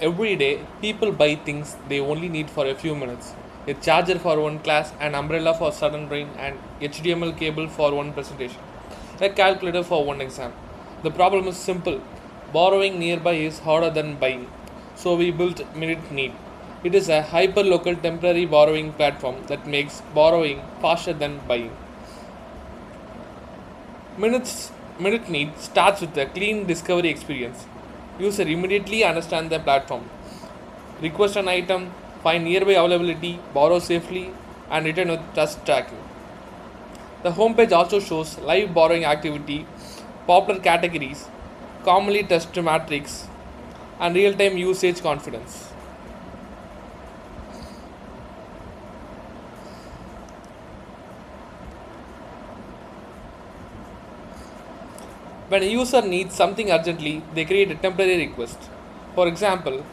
Every day, people buy things they only need for a few minutes. A charger for one class, an umbrella for sudden rain, and HDMI cable for one presentation. A calculator for one exam. The problem is simple. Borrowing nearby is harder than buying. So we built MinuteNeed. It is a hyperlocal temporary borrowing platform that makes borrowing faster than buying. MinuteNeed starts with a clean discovery experience. User immediately understand the platform, request an item, find nearby availability, borrow safely, and return with trust tracking. The homepage also shows live borrowing activity, popular categories, commonly tested metrics, and real-time usage confidence. When a user needs something urgently, they create a temporary request. For example,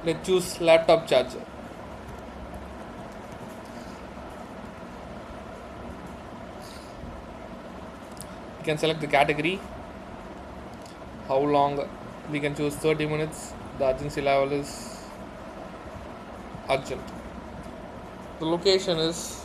let's choose laptop charger. You can select the category, how long, we can choose 30 minutes, the urgency level is urgent. The location is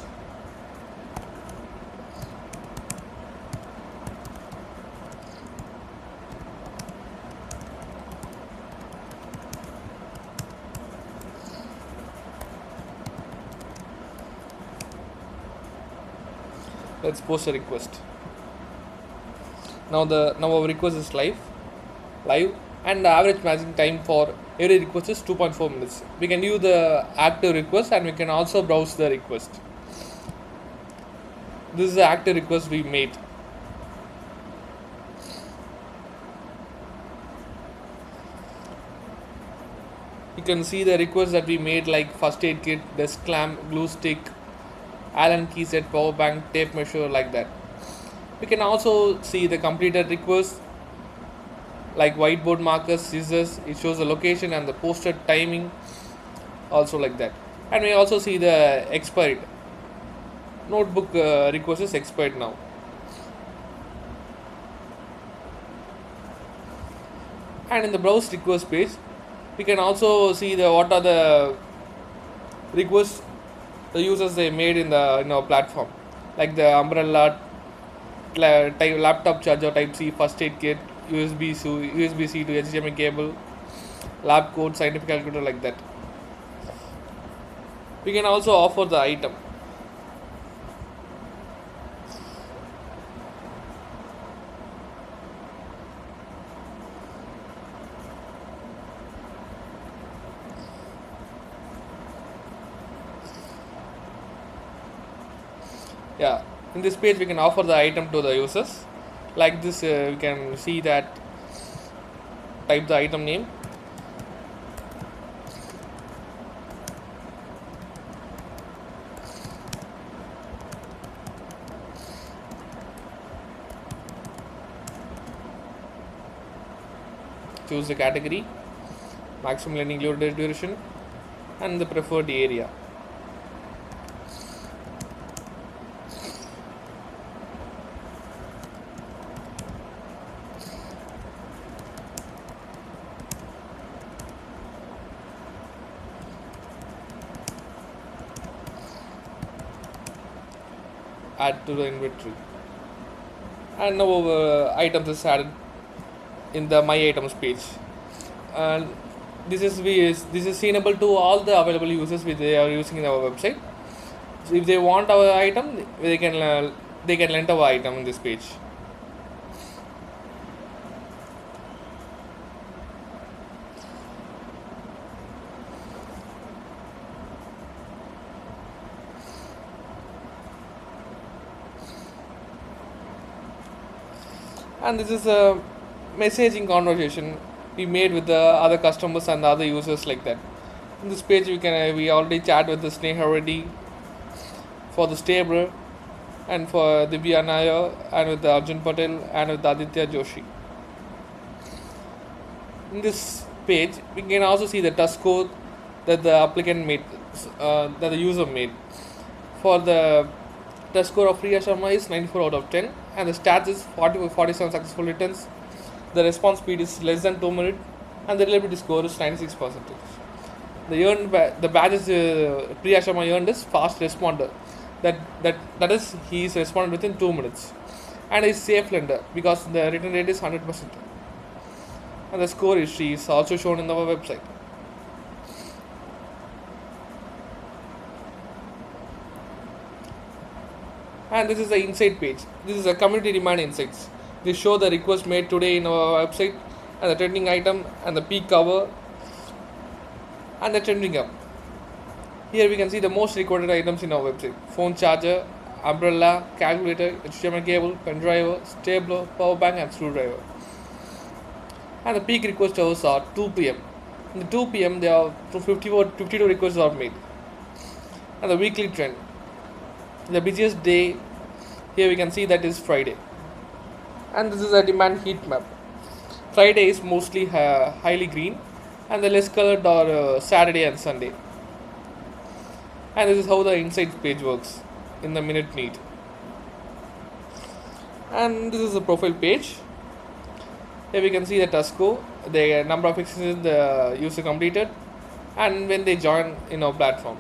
let's post a request. Now our request is live, and the average matching time for every request is 2.4 minutes. We can view the active request and we can also browse the request. This is the active request we made. You can see the requests that we made, like first aid kit, desk clamp, glue stick, Allen key set, power bank, tape measure, like that. We can also see the completed requests like whiteboard markers, scissors. It shows the location and the posted timing, also like that. And we also see the expired notebook request is expired now. And in the browse request page, we can also see the what are the requests the users they made in the platform, like the umbrella, laptop charger type C, first aid kit, USB C to HDMI cable, lab coat, scientific calculator, like that. We can also offer the item. Yeah, in this page we can offer the item to the users. Like this, we can see that, type the item name, choose the category, maximum lending duration, and the preferred area. Add to the inventory, and now items is added in the my items page. And this is seenable to all the available users which they are using in our website. So if they want our item, they can rent our item in this page. And this is a messaging conversation we made with the other customers and the other users, like that. In this page we already chat with the Sneha Reddy, for the Stabler, and for Divya Nair, and with the Arjun Patel, and with Aditya Joshi. In this page we can also see the test score that the applicant made, that the user made. For the test score of free HMI is 94 out of 10, and the stats is 47 successful returns. The response speed is less than 2 minutes. and the reliability score is 96%. The badge is Priya Sharma earned is fast responder. That is he is responded within 2 minutes, and is safe lender because the return rate is 100%. And the score history is also shown in our website. And this is the insight page. This is a community demand insights. They show the request made today in our website, and the trending item, and the peak cover, and the trending up. Here we can see the most recorded items in our website: phone charger, umbrella, calculator, HDMI cable, pen driver, stapler, power bank, and screwdriver. And the peak request hours are 2 p.m. In the 2 p.m. there are 52 requests are made. And the weekly trend. The busiest day here we can see that is Friday. And this is a demand heat map. Friday is mostly highly green, and the less colored are Saturday and Sunday. And this is how the insights page works in the MinuteNeed. And this is the profile page. Here we can see the Tasco, the number of exercises the user completed, and when they join in our platform.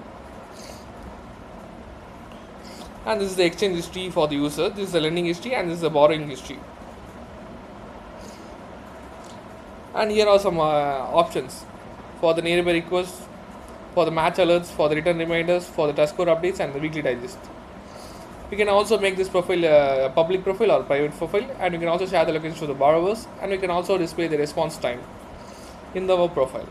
And this is the exchange history for the user. This is the lending history, and this is the borrowing history. And here are some options for the nearby requests, for the match alerts, for the return reminders, for the task score updates, and the weekly digest. We can also make this profile a public profile or private profile, and we can also share the location to the borrowers, and we can also display the response time in our profile.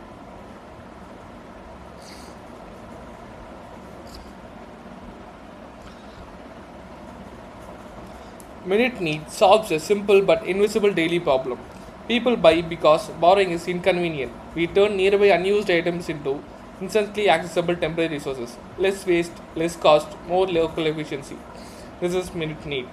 MinuteNeed solves a simple but invisible daily problem. People buy because borrowing is inconvenient. We turn nearby unused items into instantly accessible temporary resources. Less waste, less cost, more local efficiency. This is MinuteNeed.